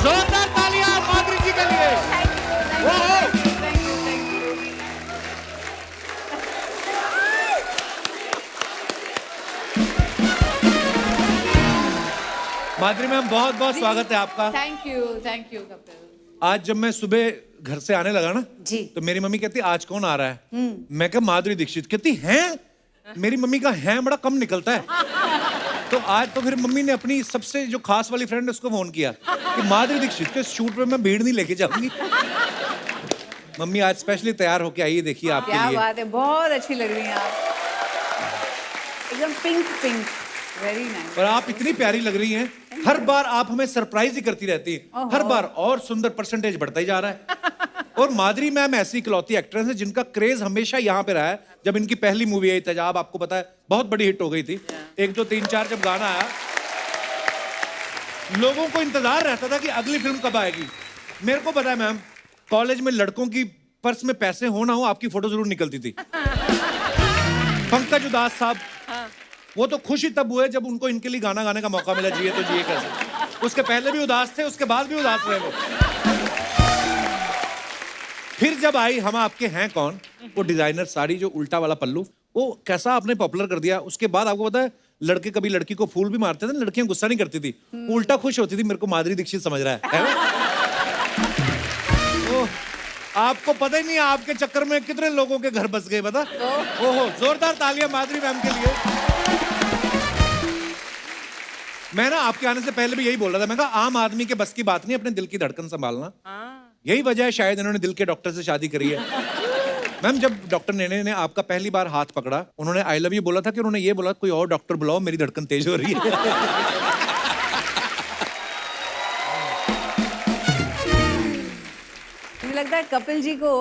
जोरदार तालियां माधुरी जी के लिए। माधुरी मैम बहुत बहुत स्वागत है आपका। Thank you Kapil. आज जब मैं सुबह घर से आने लगा ना जी। तो मेरी मम्मी कहती आज कौन आ रहा है। मैं कहा माधुरी दीक्षित। कहती हैं। मेरी मम्मी का हैं बड़ा कम निकलता है। तो आज तो फिर मम्मी ने अपनी सबसे जो खास वाली फ्रेंड उसको फोन किया कि माधुरी दीक्षित के शूट पे मैं भीड़ नहीं लेके जाऊंगी। मम्मी आज स्पेशली तैयार होके आई है, देखिए आपके लिए। क्या बात है, बहुत अच्छी लग रही हैं आप, एकदम पिंक पिंक, वेरी नाइस। और आप इतनी प्यारी लग रही हैं, हर बार आप हमें सरप्राइज ही करती रहती हैं, हर बार और सुंदर परसेंटेज बढ़ता ही जा रहा है। और माधुरी मैम ऐसी इकलौती एक्ट्रेस है जिनका क्रेज हमेशा यहाँ पे रहा है। जब इनकी पहली मूवी आई तेजाब, आपको पता है बहुत बड़ी हिट हो गई थी। 1 2 3 4 जब गाना आया, लोगों को इंतजार रहता था कि अगली फिल्म कब आएगी। मेरे को पता है मैम, कॉलेज में लड़कों की पर्स में पैसे हो ना हो आपकी फोटो जरूर निकलती थी। पंकज उदास साहब, वो तो खुश ही तब हुए जब उनको इनके लिए गाना गाने का मौका मिला, जिए तो जिए कैसे। उसके पहले भी उदास थे, उसके बाद भी उदास रहे वो। फिर जब आई हम आपके हैं कौन, वो डिजाइनर साड़ी जो उल्टा वाला पल्लू, वो कैसा आपने पॉपुलर कर दिया। उसके बाद आपको पता है लड़के कभी लड़की को फूल भी मारते थे, लड़कियां गुस्सा नहीं करती थी, उल्टा खुश होती थी, मेरे को माधुरी दीक्षित समझ रहा है ना? आपको पता ही नहीं आपके चक्कर में कितने लोगों के घर बस गए, पता। ओहो, जोरदार तालियां माधुरी मैम के लिए। मैं ना आपके आने से पहले भी यही बोल रहा था, मैं कहा आम आदमी के बस की बात नहीं अपने दिल की धड़कन संभालना। यही वजह है शायद इन्होंने दिल के डॉक्टर से शादी करी है। मैम जब डॉक्टर नेने ने आपका पहली बार हाथ पकड़ा, उन्होंने आई लव यू बोला था कि उन्होंने ये बोला कोई और डॉक्टर बुलाओ, मेरी धड़कन तेज हो रही है। मुझे लगता है कपिल जी को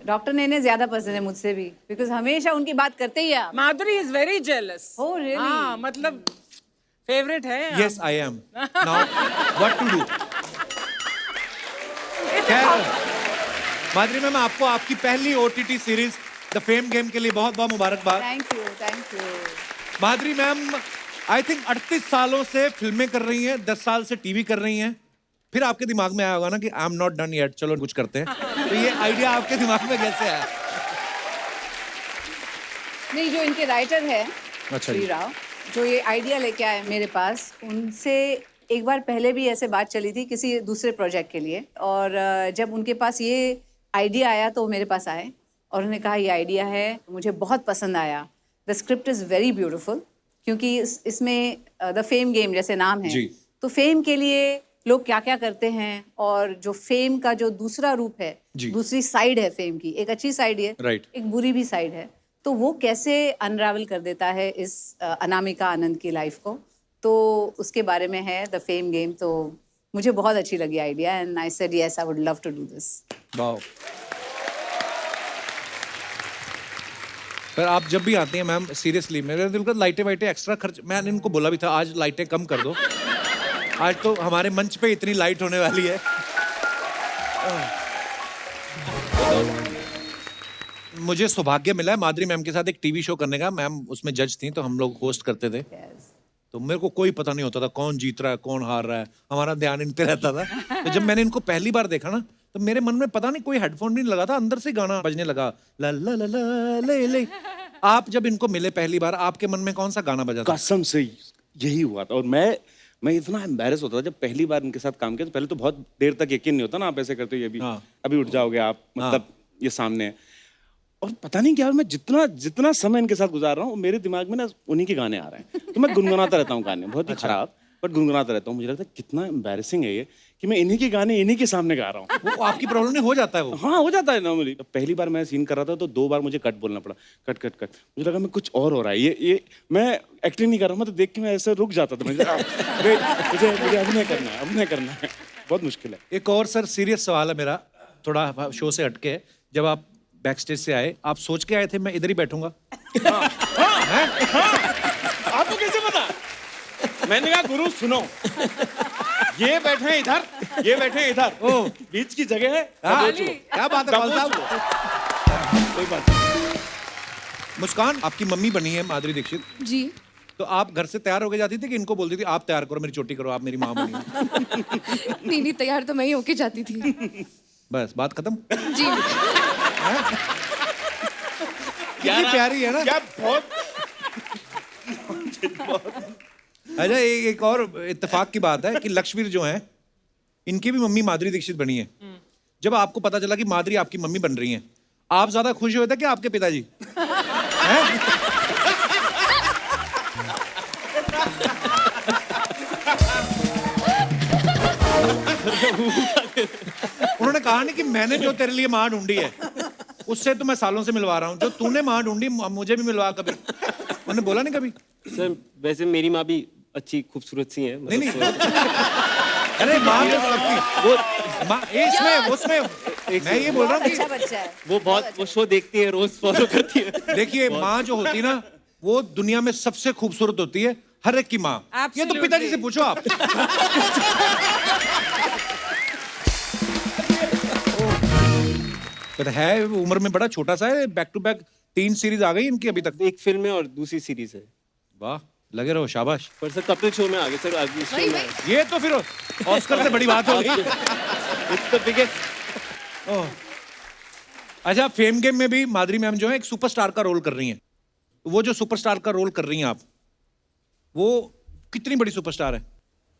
डॉक्टर नेने ज्यादा पसंद है मुझसे भी, बिकॉज हमेशा उनकी बात करते ही आप। Madhuri is very jealous. Oh, really? हाँ, मतलब फेवरेट है। Yes, I am. Now, what to do? खैर, माधुरी मैम आपको आपकी पहली OTT series the fame game के लिए बहुत बहुत मुबारकबाद। Thank you. Madhuri ma'am I think 38 सालों से फिल्में कर रही हैं, 10 साल से टीवी कर रही हैं। फिर आपके दिमाग में आया होगा ना कि I am not done yet, चलो कुछ करते हैं। तो ये आइडिया आपके दिमाग में कैसे आया? नहीं, जो इनके राइटर है अच्छा श्री जी। राव, जो ये आइडिया लेके आए मेरे पास, उनसे एक बार पहले भी ऐसे बात चली थी किसी दूसरे प्रोजेक्ट के लिए, और जब उनके पास ये आइडिया आया तो वो मेरे पास आए और उन्होंने कहा ये आइडिया है, मुझे बहुत पसंद आया, the script is very beautiful, क्योंकि इसमें द फेम गेम जैसे नाम है, तो फेम के लिए लोग क्या क्या करते हैं, और जो फेम का जो दूसरा रूप है, दूसरी साइड है फेम की, एक अच्छी साइड है, एक बुरी भी साइड है, तो वो कैसे अनरावल कर देता है इस अनामिका आनंद की लाइफ को, तो उसके बारे में है द फेम गेम। तो मुझे बहुत अच्छी लगी idea and I said yes, I would love to do this. Wow. पर आप जब भी आती हैं मैम, सीरियसली मेरे दिल का लाइटें वाइटें एक्स्ट्रा खर्च, मैंने इनको बोला भी था आज लाइटें कम कर दो, आज तो हमारे मंच पे इतनी लाइट होने वाली है। मुझे सौभाग्य मिला है माधुरी मैम के साथ एक टीवी शो करने का। मैम उसमें जज थी, तो हम लोग होस्ट करते थे। तो मेरे को कोई पता नहीं होता था कौन जीत रहा है कौन हार रहा है, हमारा ध्यान इन पे रहता था। तो जब मैंने इनको पहली बार देखा ना, तो मेरे मन में पता नहीं कोई हेडफोन नहीं लगा था, अंदर से गाना बजने लगा, ला ला ला ला ले ले। आप जब इनको मिले पहली बार, आपके मन में कौन सा गाना बजा था? कसम से यही हुआ था। और मैं इतना एम्बैरेस होता था जब पहली बार इनके साथ काम किया। तो पहले तो बहुत देर तक यकीन नहीं होता ना, आप ऐसे करते हो, ये भी अभी उठ जाओगे आप, मतलब ये सामने है। और पता नहीं क्या, मैं जितना समय इनके साथ गुजार रहा हूँ, मेरे दिमाग में ना उन्हीं के गाने आ रहे हैं, तो मैं गुनगुनाता रहता हूँ गाने, बहुत ही खराब, बट गुनगुनाता रहता हूँ। मुझे लगता है कितना एम्बैरेसिंग है ये कि मैं इन्हीं के गाने इन्हीं के सामने गा रहा हूँ। वो आपकी प्रॉब्लम नहीं हो जाता है वो? हाँ, हो जाता है नॉर्मली। पहली बार मैं सीन कर रहा था तो 2 बार मुझे कट बोलना पड़ा, कट कट कट। मुझे लगा मैं कुछ और हो रहा है, ये मैं एक्टिंग नहीं कर रहा हूँ, मैं तो देख के मैं ऐसे रुक जाता था। मुझे अभिनय करना है, बहुत मुश्किल है। एक और सर सीरियस सवाल है मेरा, थोड़ा शो से हटके। जब आप बैक स्टेज से आए, आप सोच के आए थे मैं इधर ही बैठूंगा? आपको कैसे पता? मैंने कहा गुरु सुनो, ये बैठे हैं इधर, ये बैठे हैं इधर, ओ बीच की जगह है। क्या बात है साहब? कोई बात नहीं। मुस्कान आपकी मम्मी बनी है माधुरी दीक्षित जी। तो आप घर से तैयार होके जाती थी कि इनको बोलती थी आप तैयार करो, मेरी चोटी करो, आप मेरी माँ बनी? नहीं, तैयार तो मैं ही होके जाती थी। बस बात खत्म। जी। कितनी प्यारी है ना। क्या बहुत अच्छा, एक और इत्तेफाक की बात है कि लक्ष्मीर जो है, इनकी भी मम्मी माधुरी दीक्षित बनी है। जब आपको पता चला कि माधुरी आपकी मम्मी बन रही हैं, आप ज्यादा खुश हुए थे कि आपके पिताजी? हैं? उन्होंने कहा नहीं कि मैंने जो तेरे लिए माँ ढूंढी है उससे तो मैं सालों से मिलवा रहा हूँ, जो तूने माँ ढूंढी मुझे भी मिलवा कभी। उन्होंने बोला नहीं कभी? सर वैसे मेरी माँ भी अच्छी खूबसूरत सी है, नहीं नहीं, अरे माँ तो सबकी वो माँ इसमें उसमें मैं ये बोल रहा हूँ अच्छा कि बच्चा है। वो बहुत वो शो देखती है, रोज फॉलो करती है। देखिए माँ जो होती है ना, वो दुनिया में सबसे खूबसूरत होती है, हर एक की माँ। ये तो पिताजी से पूछो आप। पता है उम्र में बड़ा छोटा सा है, बैक टू बैक 3 सीरीज आ गई इनकी अभी तक। एक फिल्म है और दूसरी सीरीज है। वाह, लगे रहो, शाबाश। पर सर कपिल शो में आ गए सर, अभी शो वही में वही। ये तो फिर ऑस्कर से बड़ी बात हो गई। It's the biggest. अच्छा, फेम गेम में भी माधुरी मैम जो है एक सुपरस्टार का रोल कर रही हैं। वो जो सुपरस्टार का रोल कर रही हैं आप, वो कितनी बड़ी सुपरस्टार है?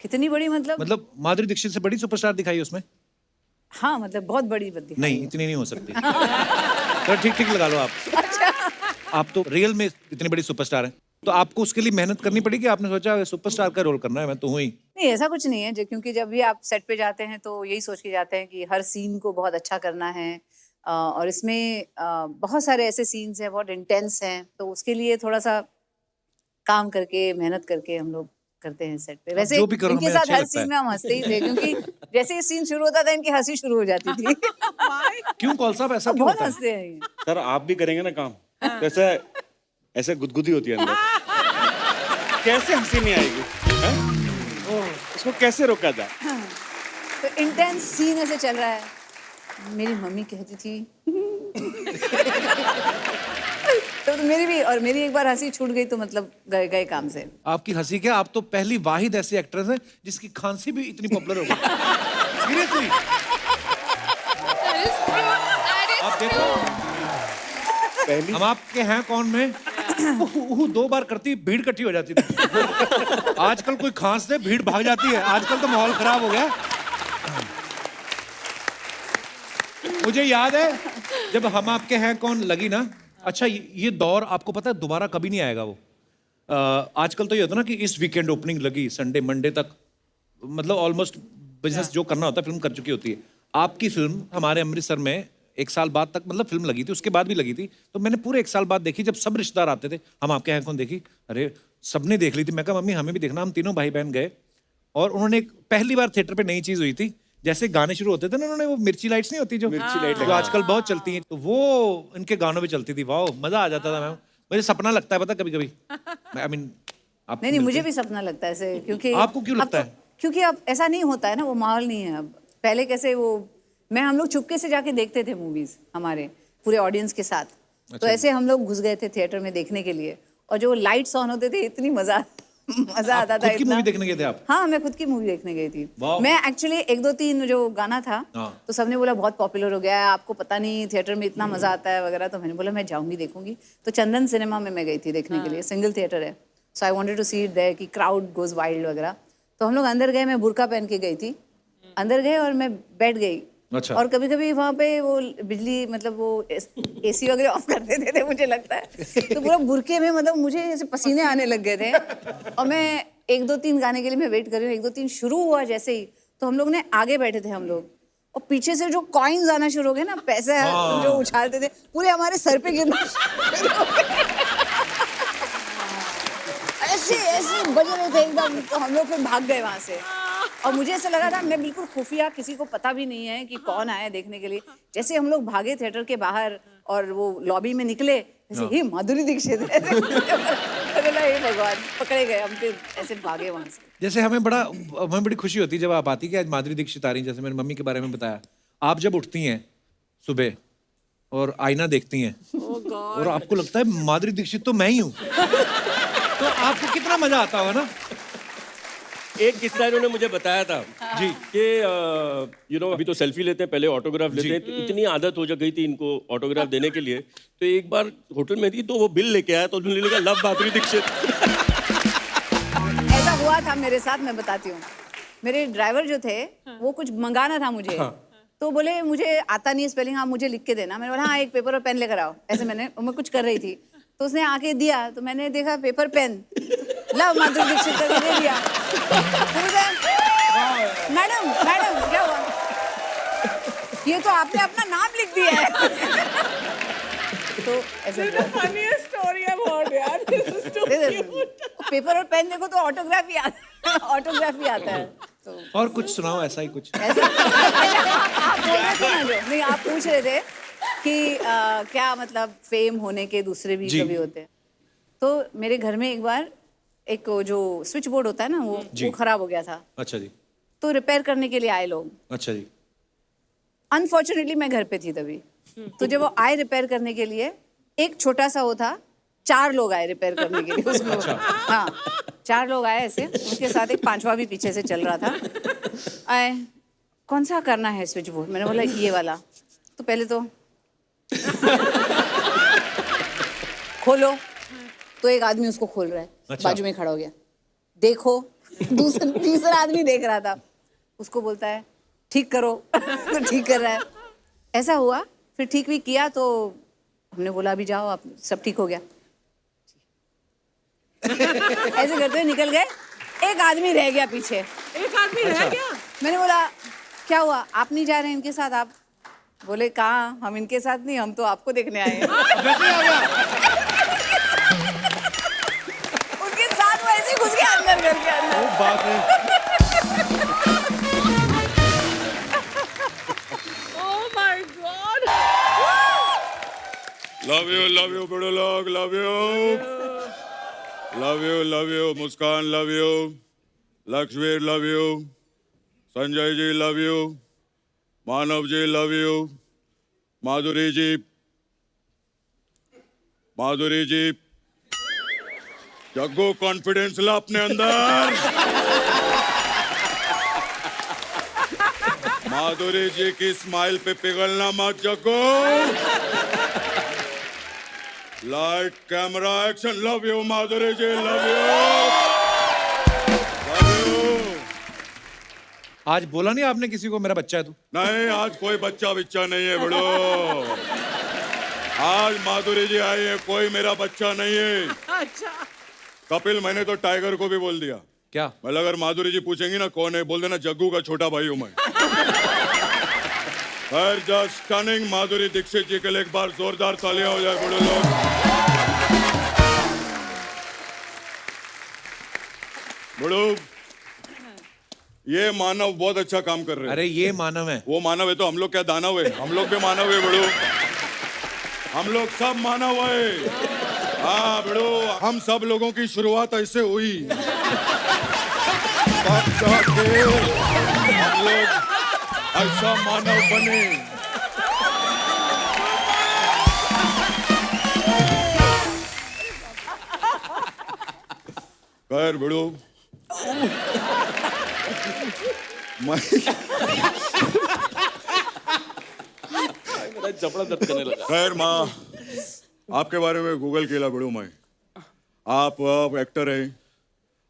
कितनी बड़ी मतलब माधुरी दीक्षित से बड़ी सुपरस्टार दिखाई उसमें? हाँ, मतलब बहुत बड़ी बद्दी। नहीं, इतनी नहीं हो सकती। तो ठीक ठीक लगा लो आप। आप तो रियल में इतनी बड़ी सुपरस्टार हैं, तो आपको उसके लिए मेहनत करनी पड़ी कि आपने सोचा सुपरस्टार का रोल करना है, मैं तो हूँ ही? नहीं, ऐसा कुछ नहीं है, क्योंकि जब भी आप सेट पे जाते हैं तो यही सोच के जाते हैं कि हर सीन को बहुत अच्छा करना है। और इसमें बहुत सारे ऐसे सीन्स हैं, बहुत इंटेंस हैं, तो उसके लिए थोड़ा सा काम करके, मेहनत करके हम लोग करते हैं सेट पे। वैसे जो भी करो, इनके हमें साथ अच्छा हर लगता है। सीन में हम हंसते ही थे, क्योंकि जैसे ही सीन शुरू होता था इनकी हंसी शुरू हो जाती थी। क्यों कौल साहब, ऐसा क्यों बहुत होता है? हंसते हैं ये। सर आप भी करेंगे ना काम तो ऐसे ऐसे गुदगुदी होती है अंदर। कैसे हंसी नहीं आएगी? हैं? उसको कैसे रोका जाए? तो इंटेंस सीन ऐसे चल रहा है, मेरी मम्मी कहती थी तो मेरी एक बार हंसी छूट गई तो मतलब गए काम से। आपकी हंसी क्या, आप तो पहली वाहिद ऐसी एक्ट्रेस हैं जिसकी खांसी भी इतनी पॉपुलर हो गई। सीरियसली आप देखो, पहली हम आपके हैं कौन में 2 बार करती भीड़ इकट्ठी हो जाती थी। आजकल कोई खांस दे भीड़ भाग जाती है, आजकल तो माहौल खराब हो गया। मुझे याद है जब हम आपके हैं कौन लगी ना, अच्छा ये दौर आपको पता है दोबारा कभी नहीं आएगा वो। आजकल तो ये होता है ना कि इस वीकेंड ओपनिंग लगी, संडे मंडे तक मतलब ऑलमोस्ट बिजनेस जो करना होता है फिल्म कर चुकी होती है। आपकी फिल्म हमारे अमृतसर में 1 साल बाद तक मतलब फिल्म लगी थी, उसके बाद भी लगी थी, तो मैंने पूरे 1 साल बाद देखी। जब सब रिश्तेदार आते थे, हम आपके हैं कौन देखी, अरे सबने देख ली थी। मैं कहा मम्मी हमें भी देखना। हम तीनों भाई बहन गए और उन्होंने पहली बार थिएटर पे नई चीज हुई थी, जैसे गाने शुरू होते थे ना, उन्होंने वो मिर्ची लाइट्स नहीं होती जो मिर्ची लाइट जो आजकल बहुत चलती हैं, तो वो इनके गानों में चलती थी। वाह, मजा आ जाता था मैम। मुझे सपना लगता है पता कभी कभी, आई मीन आप नहीं, मुझे भी सपना लगता है ऐसे, क्योंकि आपको क्यों लगता है? क्योंकि अब ऐसा नहीं होता है ना, वो माहौल नहीं है अब। पहले कैसे वो हम लोग चुपके से जाके देखते थे मूवीज हमारे पूरे ऑडियंस के साथ। तो ऐसे हम लोग घुस गए थे थिएटर में देखने के लिए, और जो लाइट्स ऑन होते थे इतनी मजा आता था। खुद की मूवी देखने गए थे आप? हाँ, मैं खुद की मूवी देखने गई थी। वाह। मैं एक्चुअली 1 2 3 जो गाना था, हाँ। तो सबने बोला बहुत पॉपुलर हो गया है, आपको पता नहीं थिएटर में इतना मजा आता है वगैरह। तो मैंने बोला मैं जाऊंगी, देखूंगी। तो चंदन सिनेमा में मैं गई थी देखने के लिए, सिंगल थिएटर है। So I wanted to see it there कि क्राउड गोज वाइल्ड वगैरह। तो हम लोग अंदर गए, मैं बुर्का पहन के गई थी, अंदर गए और मैं बैठ गई। अच्छा। और कभी कभी वहाँ पे वो बिजली मतलब वो एसी वगैरह ऑफ कर देते थे मुझे लगता है, तो पूरा बुरके में मतलब मुझे ऐसे पसीने आने लग गए थे। और मैं 1 2 3 गाने के लिए मैं वेट कर रही हूँ। 1 2 3 शुरू हुआ जैसे ही, तो हम लोग ने आगे बैठे थे हम लोग, और पीछे से जो कॉइन्स आना शुरू हो गए ना, पैसे जो उछालते थे पूरे हमारे सर पे गिरना ऐसे ऐसे बज रहे थे एकदम। तो हम लोग फिर भाग गए वहां से, और मुझे ऐसा लगा था मैं बिल्कुल खुफिया, किसी को पता भी नहीं है कि कौन आया देखने के लिए। जैसे हम लोग भागे थिएटर के बाहर और वो लॉबी में निकले, ऐसे ही माधुरी दीक्षित है। हे भगवान, पकड़े गए हम, फिर ऐसे भागे वहां से। जैसे हमें बड़ी खुशी होती है जब आप आती कि आज माधुरी दीक्षित आ रही हैं। जैसे मेरी मम्मी के बारे में बताया, आप जब उठती हैं सुबह और आईना देखती हैं और आपको लगता है माधुरी दीक्षित तो मैं ही हूँ। तो आपको कितना मजा आता होगा ना। एक किस्सा इन्होंने मुझे बताया था जी। कि यू नो अभी तो सेल्फी लेते हैं, पहले ऑटोग्राफ लेते हैं, तो इतनी आदत हो गई थी इनको ऑटोग्राफ देने के लिए, तो एक बार होटल में थी तो वो बिल लेके आया तो उन्होंने लिखा लव माधुरी दीक्षित। ऐसा हुआ था मेरे साथ, मैं बताती हूँ। मेरे ड्राइवर जो थे वो कुछ मंगाना था मुझे, तो बोले मुझे आता नहीं स्पेलिंग, आप मुझे लिख के देना। मैंने बोला हाँ, एक पेपर और पेन लेकर आओ। ऐसे मैं कुछ कर रही थी तो उसने आके दिया, तो मैंने देखा paper pen love Madhuri Dixit करके दे दिया। मैडम मैडम क्या हुआ, ये तो आपने अपना नाम लिख दिया है। तो ऐसे funniest story I've heard, यार. This is too cute. Paper और पेन देखो तो ऑटोग्राफी आता है। तो और कुछ सुनाओ ऐसा ही कुछ। ऐसा आप बोल रहे थे ना, जो नहीं आप पूछ रहे थे कि क्या मतलब फेम होने के दूसरे भी जी। कभी होते हैं। तो मेरे घर में एक बार एक जो स्विच बोर्ड होता है ना, वो खराब हो गया था। अच्छा जी। तो रिपेयर करने के लिए आए लोग। अच्छा जी। अनफॉर्चुनेटली मैं घर पे थी तभी। तो जब वो आए रिपेयर करने के लिए, एक छोटा सा वो था, 4 लोग आए रिपेयर करने के लिए उसको। अच्छा। हाँ, 4 लोग आए ऐसे, उनके साथ एक 5वां भी पीछे से चल रहा था। आए, कौन सा करना है स्विच बोर्ड? मैंने बोला ये वाला। तो पहले तो खोलो, तो एक आदमी उसको खोल रहा है। अच्छा। बाजू में खड़ा हो गया, देखो। तीसरा आदमी देख रहा था, उसको बोलता है ठीक करो। तो ठीक कर रहा है। ऐसा हुआ, फिर ठीक भी किया तो हमने बोला अभी जाओ आप, सब ठीक हो गया। ऐसे करते हुए निकल गए, एक आदमी रह गया पीछे। एक आदमी रह गया. मैंने बोला क्या हुआ, आप नहीं जा रहे हैं इनके साथ? आप बोले कहाँ, हम इनके साथ नहीं, हम तो आपको देखने आए हैं। उनके साथ वो ऐसे घुस गया अंदर, घर के अंदर। बात है। Oh my God. Love you बड़े लोग, love you Muskan, love you Lakshmir, love you Sanjay ji, love you Manav ji, love you Madhuri ji, Jaggu confidence ला अपने अंदर। माधुरी जी की स्माइल पे पिघलना मत Jaggu. Light camera action, love you Madhuri ji, love you. आज बोला नहीं आपने किसी को मेरा बच्चा है तू? नहीं, आज कोई बच्चा बिच्चा नहीं है बड़ो। आज माधुरी जी आई है, कोई मेरा बच्चा नहीं है। अच्छा. कपिल, मैंने तो टाइगर को भी बोल दिया। क्या? मतलब अगर माधुरी जी पूछेंगी ना कौन है, बोल देना जग्गू का छोटा भाई हूं मैं। खैर, जस्ट स्टनिंग माधुरी दीक्षित जी के लिए एक बार जोरदार तालियां हो जाए बड़े लोग। बड़ो, ये मानव बहुत अच्छा काम कर रहे हैं। अरे ये मानव है। वो मानव है तो हम लोग क्या दानव है? हम लोग भी मानव है बड़ो, हम लोग सब मानव है। हाँ बड़ो, हम सब लोगों की शुरुआत ऐसे हुई, तब जाके हम लोग ऐसा मानव बने। खैर बड़ो, मेरा जबड़ा दर्द करने लगा। खैर माँ, आपके बारे में गूगल किया बड़ू मैं। आप एक्टर हैं,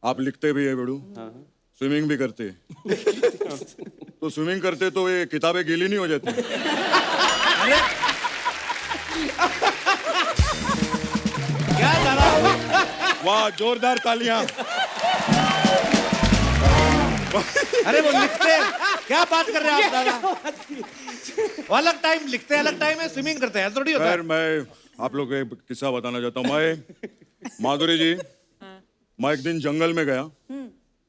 आप लिखते भी हैं बड़ू, स्विमिंग भी करते हैं। तो स्विमिंग करते तो ये किताबें गीली नहीं हो जाती? क्या दादा? वाह, जोरदार तालियां। अरे वो लिखते हैं, क्या बात कर रहे हैं आप दादा? वो अलग टाइम लिखते हैं, अलग टाइम है स्विमिंग करते हैं, थोड़ी होता है। खैर, मैं आप लोग को एक किस्सा बताना चाहता हूँ। मैं माधुरी जी, मैं एक दिन जंगल में गया,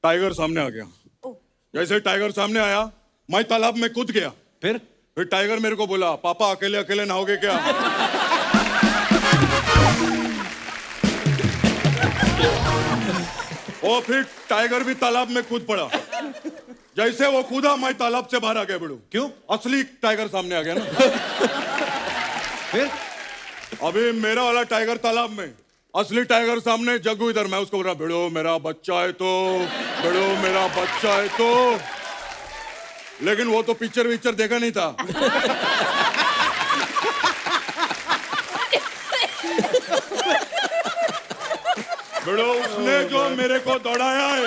टाइगर सामने आ गया। जैसे टाइगर सामने आया, मैं तालाब में कूद गया। फिर टाइगर मेरे को बोला, पापा अकेले अकेले नहाओगे क्या? और फिर टाइगर भी तालाब में कूद पड़ा। जैसे वो कूदा, मैं तालाब से बाहर आ गया बड़ू। क्यों? असली टाइगर सामने आ गया ना। फिर अभी मेरा वाला टाइगर तालाब में, असली टाइगर सामने, जग्गू इधर, मैं उसको बोल रहा भिड़ो मेरा बच्चा है तो, भिड़ो मेरा बच्चा है तो, लेकिन वो तो पिक्चर देखा नहीं था। भिड़ो उसने जो मेरे को दौड़ाया है।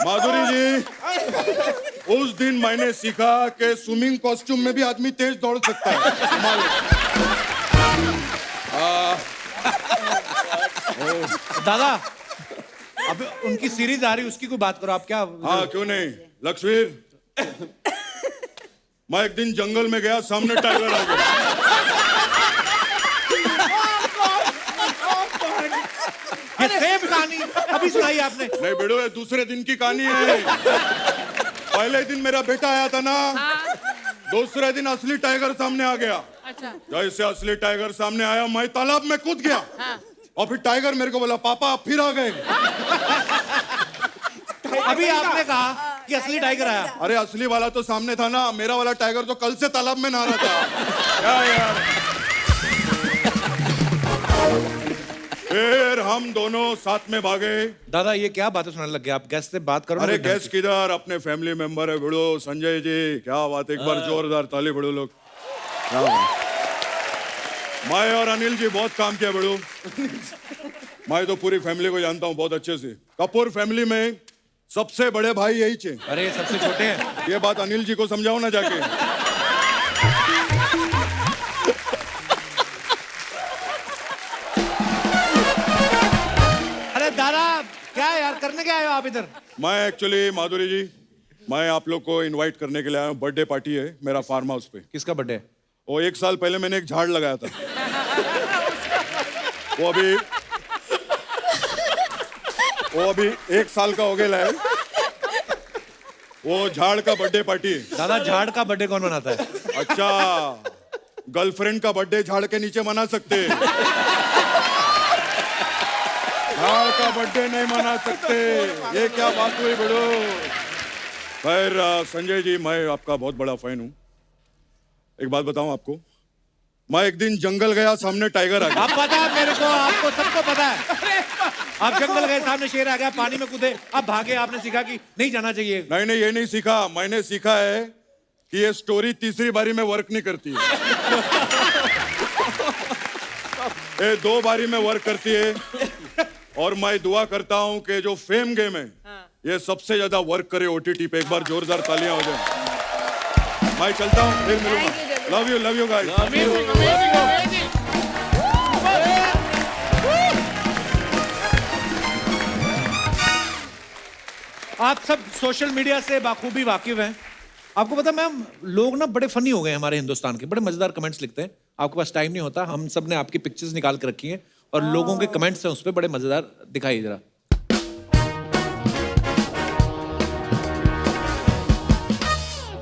माधुरी जी, उस दिन मैंने सीखा कि स्विमिंग कॉस्ट्यूम में भी आदमी तेज दौड़ सकता है। दादा अब उनकी सीरीज आ रही, उसकी कोई बात करो आप। क्या हाँ क्यों नहीं लक्ष्मीर, मैं एक दिन जंगल में गया, सामने टाइगर आ गया। ये सेम कहानी अभी सुनाई आपने। नहीं बेड़ो, ये दूसरे दिन की कहानी है। पहले दिन मेरा बेटा आया था ना, दूसरे दिन असली टाइगर सामने आ गया। जैसे असली टाइगर सामने आया, मैं तालाब में कूद गया और फिर टाइगर मेरे को बोला पापा आप फिर आ गए। अभी आपने कहा कि असली टाइगर आया। अरे असली वाला तो सामने था ना, मेरा वाला टाइगर तो कल से तालाब में नहा रहा था। क्या यार, फिर हम दोनों साथ में भागे। दादा ये क्या बातें सुनाने लग गए आप? गेस्ट से बात करो। अरे गेस्ट किधर, अपने फैमिली मेंबर है भिड़ो, संजय जी, क्या बात, एक बार जोरदार ताली भिड़ो लोग। क्या बात। मैं और अनिल जी बहुत काम किया भिड़ो। मैं तो पूरी फैमिली को जानता हूँ बहुत अच्छे से। कपूर फैमिली में सबसे बड़े भाई यही थे। अरे सबसे छोटे हैं। ये बात अनिल जी को समझाओ ना जाके। अरे दादा क्या यार करने क्या आए हो आप इधर? मैं एक्चुअली माधुरी जी, मैं आप लोग को इनवाइट करने के लिए आया हूँ। बर्थडे पार्टी है मेरा फार्म हाउस पे। किसका बर्थडे? वो 1 साल पहले मैंने एक झाड़ लगाया था। वो अभी 1 साल का हो गया है। वो झाड़ का बर्थडे पार्टी है। दादा झाड़ का बर्थडे कौन मनाता है? अच्छा, गर्लफ्रेंड का बर्थडे झाड़ के नीचे मना सकते हैं, झाड़ का बर्थडे नहीं मना सकते। ये क्या बात हुई बड़ो। खैर संजय जी, मैं आपका बहुत बड़ा फैन हूँ। एक बात बताऊं आपको, मैं एक दिन जंगल गया, सामने टाइगर आ गया। आप पता है मेरे को, आपको सबको पता है। आप जंगल गए, सामने शेर आ गया, पानी में कूदे, आप भागे, आपने सीखा कि नहीं जाना चाहिए। नहीं नहीं, ये नहीं सीखा। मैंने सीखा है कि ये स्टोरी तीसरी बारी में वर्क नहीं करती है। ये 2 बारी में वर्क करती है। और मैं दुआ करता हूं कि जो फेम गेम है ये सबसे ज्यादा वर्क करे OTT पे। एक बार जोरदार तालियां हो जाए। मैं चलता हूं, फिर मिलूंगा। Love you guys. आप सब सोशल मीडिया से बाखूबी वाकिफ हैं। आपको पता मैम, लोग ना बड़े फनी हो गए हमारे हिंदुस्तान के, बड़े मजेदार कमेंट्स लिखते हैं। आपके पास टाइम नहीं होता, हम सब ने आपकी पिक्चर्स निकाल के रखी हैं और लोगों के कमेंट्स हैं उस पर, बड़े मजेदार। दिखाइए जरा।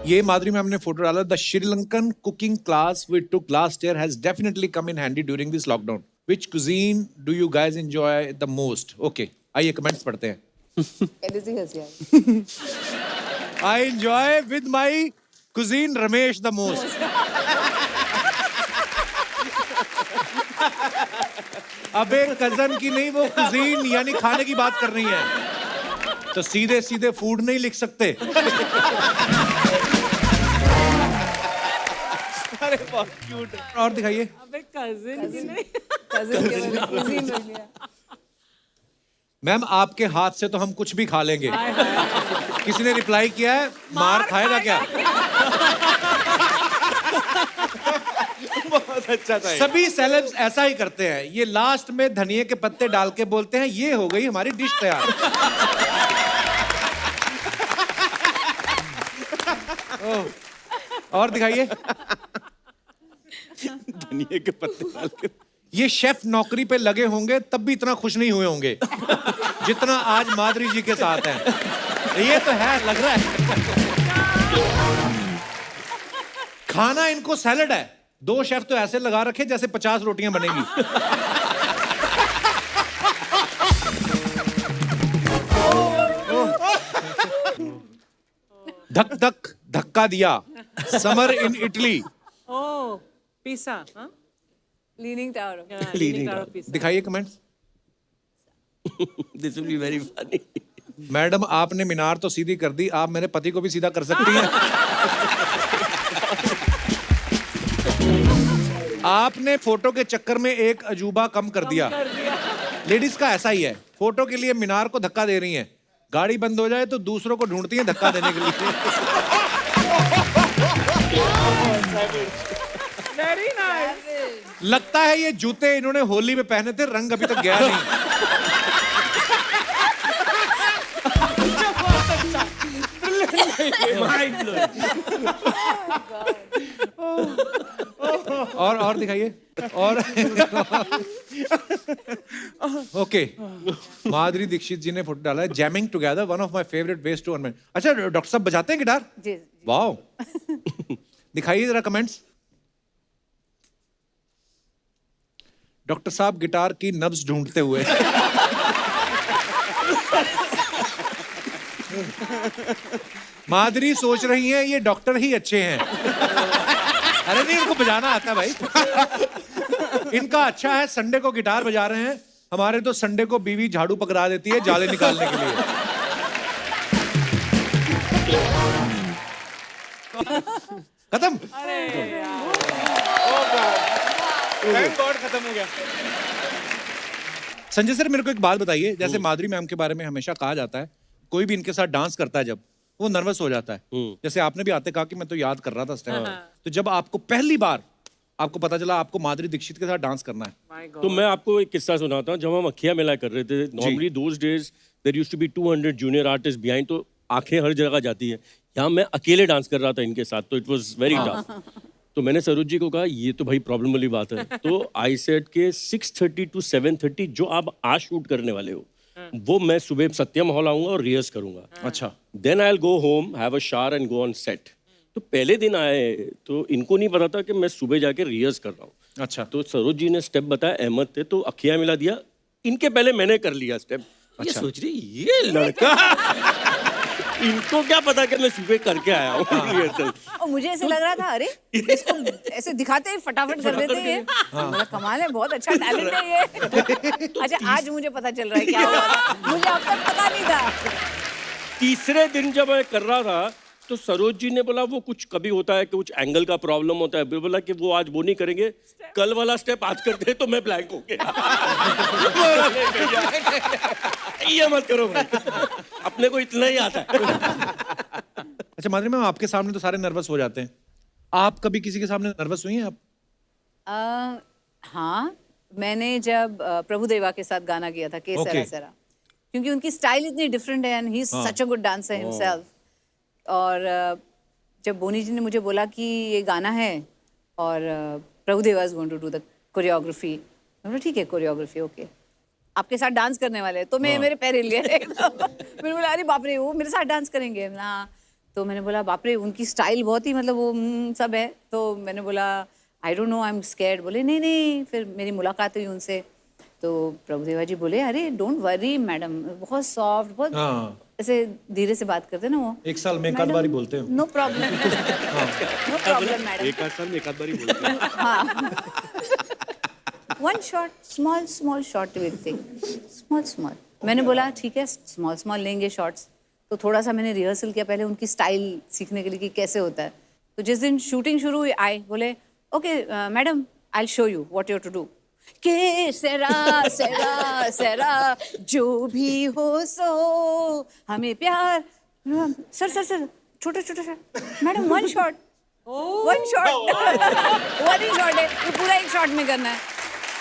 ये माधुरी मैम ने फोटो डाला। The Sri Lankan cooking class we took last year has definitely come in handy during this lockdown. Which cuisine do you guys enjoy the most? Okay, आइए कमेंट्स पढ़ते हैं। I enjoy with my cuisine Ramesh the most. अब एक cousin की नहीं, वो cuisine यानी खाने की बात कर रही है, तो सीधे सीधे फूड नहीं लिख सकते। अरे बहुत क्यूट। और दिखाइए। अबे cousin की नहीं। cousin के मैंने cuisine रख लिया। मैम आपके हाथ से तो हम कुछ भी खा लेंगे। किसी ने रिप्लाई किया है, मार खाएगा क्या? बहुत अच्छा था। सभी सेलेब्स ऐसा ही करते हैं। ये लास्ट में धनिये के पत्ते डाल के बोलते हैं ये हो गई हमारी डिश तैयार। और दिखाइए। धनिये के पत्ते डाल के। ये शेफ नौकरी पे लगे होंगे तब भी इतना खुश नहीं हुए होंगे जितना आज माधुरी जी के साथ हैं। ये तो है, लग रहा है। खाना इनको सैलेड है। 2 शेफ तो ऐसे लगा रखे जैसे 50 रोटियां बनेगी। धक धक धक्का दिया, summer in Italy. Pisa, huh? Leaning tower Yeah, Leaning Tower of Pisa. दिखाइए comments. This will be very funny. Madam आपने मीनार तो सीधी कर दी, आप मेरे पति को भी सीधा कर सकती हैं। आपने फोटो के चक्कर में एक अजूबा कम कर दिया। लेडीज का ऐसा ही है, फोटो के लिए मीनार को धक्का दे रही हैं, गाड़ी बंद हो जाए तो दूसरों को ढूंढती हैं धक्का देने के लिए। Very nice. लगता है ये जूते इन्होंने होली में पहने थे, रंग अभी तक गया नहीं। और दिखाइए और ओके माधुरी दीक्षित जी ने फोटो डाला है, jamming together one of my favourite ways to earn. अच्छा डॉक्टर साहब बजाते हैं गिटार? जी वाओ। दिखाइए जरा कमेंट्स। डॉक्टर साहब गिटार की नब्ज ढूंढते हुए। माधुरी सोच रही हैं ये डॉक्टर ही अच्छे हैं। अरे नहीं, इनको बजाना आता है भाई। इनका अच्छा है, संडे को गिटार बजा रहे हैं, हमारे तो संडे को बीवी झाड़ू पकड़ा देती है जाले निकालने के लिए। खत्म। खत्म हो गया। संजय सर मेरे को एक बात बताइए, जैसे माधुरी मैम के बारे में हमेशा कहा जाता है कोई भी इनके साथ डांस करता है जब वो नर्वस हो जाता है। जैसे आपने भी आते कहा कि मैं तो याद कर रहा था उस टाइम। तो जब आपको पहली बार आपको पता चला आपको माधुरी दीक्षित के साथ डांस करना है, My God. तो मैं आपको एक किस्सा सुनाता हूँ। जब हम अखिया मेला कर रहे थे, normally those days there used to be 200 junior artist behind, तो आंखें हर जगह जाती है। यहाँ मैं अकेले डांस कर रहा था इनके साथ, तो इट वाज वेरी टफ। तो मैंने सरोज जी को कहा ये तो भाई प्रॉब्लम वाली बात है। तो आई सेड के 6:30 to 7:30 जो आप आज शूट करने वाले हो वो मैं सुबह सत्यम हॉल आऊंगा और रिहर्स करूंगा। अच्छा then I will go home, have a shower and go on set. तो पहले दिन आए तो इनको नहीं पता था कि मैं सुबह जाके रिहर्स कर रहा हूँ। अच्छा तो सरोज जी ने स्टेप बताया, अहमद थे तो अखिया मिला दिया, इनके पहले मैंने कर लिया स्टेप। ये अच्छा। सोच रही ये लड़का इनको क्या पता कि मैं सुबह करके आया हूँ रिहर्सल। और मुझे ऐसे लग रहा था अरे इसको ऐसे दिखाते ही फटाफट कर देते हैं। मेरा कमाल है, बहुत अच्छा टैलेंट है ये। अच्छा आज मुझे पता चल रहा है क्या हुआ था, मुझे अब तक पता नहीं था। तीसरे दिन जब मैं कर रहा था तो सरोज जी ने बोला वो कुछ कभी होता है कि कुछ एंगल का प्रॉब्लम होता है, बोला कि वो आज वो नहीं करेंगे, कल वाला स्टेप आज करते हैं। तो मैं ब्लैंक हो गया। ये मत करो भाई, अपने को इतना ही आता है। अच्छा माधुरी मैम आपके सामने तो सारे नर्वस हो जाते हैं, आप कभी किसी के सामने नर्वस हुई हैं आप? हाँ मैंने जब प्रभुदेवा के साथ गाना किया था के Okay. सरा सरा, क्योंकि उनकी स्टाइल इतनी डिफरेंट है and he is such a good dancer himself. और जब बोनी जी ने मुझे बोला कि ये गाना है और Prabhudeva is going to do the choreography, मैं बोला ठीक है कोरियोग्राफी ओके, आपके साथ डांस करने वाले हैं। तो मैं मेरे पैर हिल गए। मैंने बोला अरे बाप रे वो मेरे साथ डांस करेंगे ना। तो मैंने बोला बाप रे उनकी स्टाइल बहुत ही मतलब वो सब है। तो मैंने बोला I don't know I am scared. बोले नहीं नहीं। फिर मेरी मुलाकात हुई उनसे तो प्रभुदेवा जी बोले अरे डोंट वरी मैडम, बहुत सॉफ्ट, बहुत ऐसे धीरे से बात करते ना वो। एक साल में एक आध बारी बोलते हो। No problem no problem madam. एक आध साल में एक आध बारी बोलते हैं। One shot small shot will take small. मैंने बोला ठीक है स्मॉल लेंगे शॉट्स। तो थोड़ा सा मैंने रिहर्सल किया पहले उनकी स्टाइल सीखने के लिए कि कैसे होता है। तो जिस दिन शूटिंग शुरू हुई आए बोले okay madam I will show you what you have to do. के सेरा सेरा सेरा जो भी हो सो हमें प्यार। सर सर सर छोटा छोटा shot madam one shot one ही शॉट है ये पूरा एक शॉट में करना है।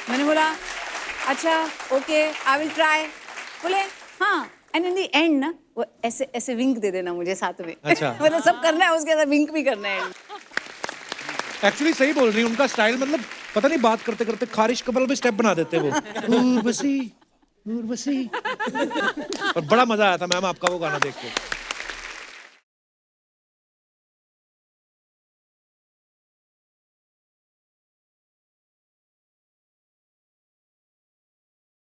मैंने बोला अच्छा ओके आई विल ट्राई। बोले हाँ एंड इन द एंड ना वो ऐसे ऐसे विंक दे देना मुझे साथ में। अच्छा। मतलब सब करना है उसके साथ विंक भी करना है। एक्चुअली सही बोल रही है, उनका स्टाइल मतलब पता नहीं बात करते करते खारिश कबल में स्टेप बना देते वो। उर्वशी उर्वशी। और बड़ा मजा आया था मैम आपका वो गाना देख के।